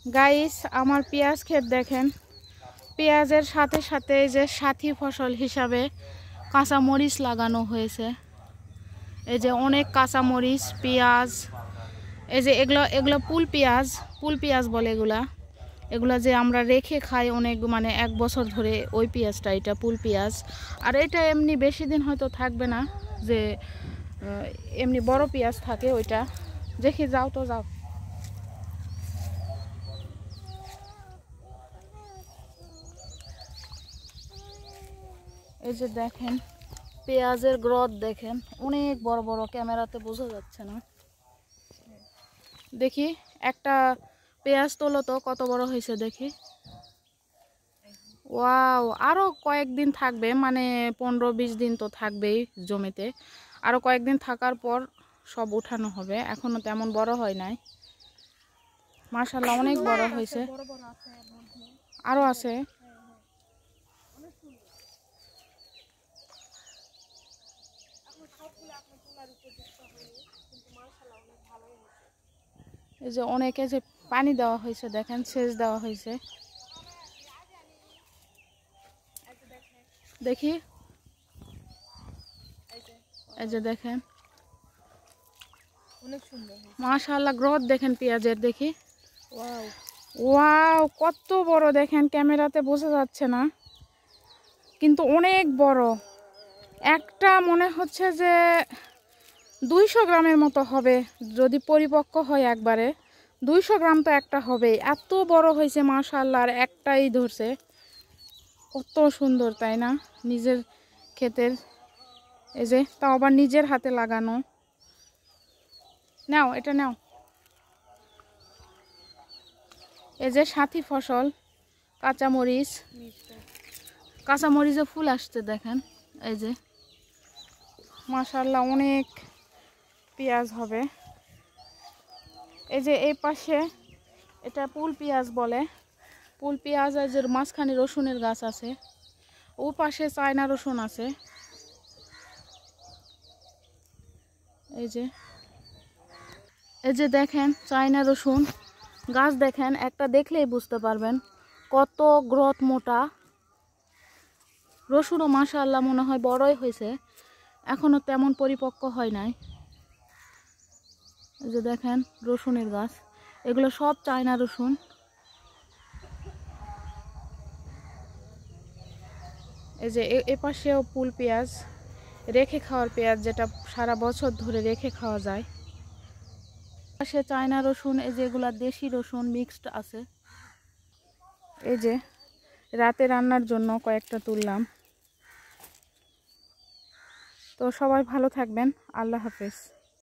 Guys আমার পেঁয়াজ ক্ষেত দেখেন। পেঁয়াজের সাথে সাথে এই যে সাথী ফসল হিসাবে কাঁচা মরিচ লাগানো হয়েছে। এই যে অনেক কাঁচা মরিচ, পেঁয়াজ, এই যে এগুলো এগুলো পুল পেঁয়াজ বলে এগুলা যে আমরা রেখে খাই অনেক, মানে 1 বছর ধরে, ওই পেঁয়াজটা, এটা পুল পেঁয়াজ। আর এটা এমনি বেশি দিন হয়তো থাকবে না, যে এমনি বড় পেঁয়াজ থাকে ওইটা। দেখি, যাও তো যাও। এই যে দেখেন পেঁয়াজের গ্রোথ দেখেন, অনেক বড় বড়, ক্যামেরাতে বোঝা যাচ্ছে না। দেখি একটা পেঁয়াজ তোলো তো, কত বড় হয়েছে দেখি। ওয়াও, আরো কয়েকদিন থাকবে, মানে 15-20 দিন তো থাকবেই জমিতে। আরো কয়েকদিন থাকার পর সব উঠানো হবে, এখনো তেমন বড় হয় নাই। মাশাআল্লাহ অনেক বড় হয়েছে, আরো আছে। এই যে অনেকে যে পানি দেওয়া হয়েছে দেখেন, সেচ দেওয়া হয়েছে। দেখি, এই যে দেখেন অনেক সুন্দর মাশাআল্লাহ গ্রোথ দেখেন পেঁয়াজের। দেখি, ওয়াও ওয়াও, কত বড় দেখেন, ক্যামেরাতে বোঝা যাচ্ছে না কিন্তু অনেক বড়। একটা মনে হচ্ছে যে 200 গ্রামের মতো হবে যদি পরিপক্ক হয় একবারে। 200 গ্রাম তো একটা হবেই, এত বড় হয়েছে মাশাআল্লাহ। আর একটাই ধরছে, কত সুন্দর তাই না? নিজের ক্ষেতের, এই যে তাও আবার নিজের হাতে লাগানো। নাও, এটা নাও। এই যে সাথী ফসল, কাঁচামরিচে ফুল আসছে দেখেন। এই যে মাশাআল্লাহ অনেক পেঁয়াজ হবে। এই যে এই পাশে এটা পুল পেঁয়াজ বলে, পুল পেঁয়াজ। এই যে মাঝখানে রসুনের গাছ আছে, ও পাশে চায়না রসুন আছে। এই যে দেখেন চায়না রসুন গাছ দেখেন, একটা দেখলেই বুঝতে পারবেন কত গ্রোথ, মোটা। রসুনও মাশাআল্লাহ মনে হয় বড়ই হয়েছে, এখনো তেমন পরিপক্ক হয় নাই। এই যে দেখেন রসুনের গাছ, এগুলো সব চায়না রসুন। এই যে এপাশেও পুল পেঁয়াজ, রেখে খাওয়ার পেঁয়াজ, যেটা সারা বছর ধরে রেখে খাওয়া যায়। পাশে চায়না রসুন, এই যে এগুলা দেশি রসুন মিক্সড আছে। এই যে রাতে রান্নার জন্য কয়েকটা তুললাম। তো সবাই ভালো থাকবেন, আল্লাহ হাফেজ।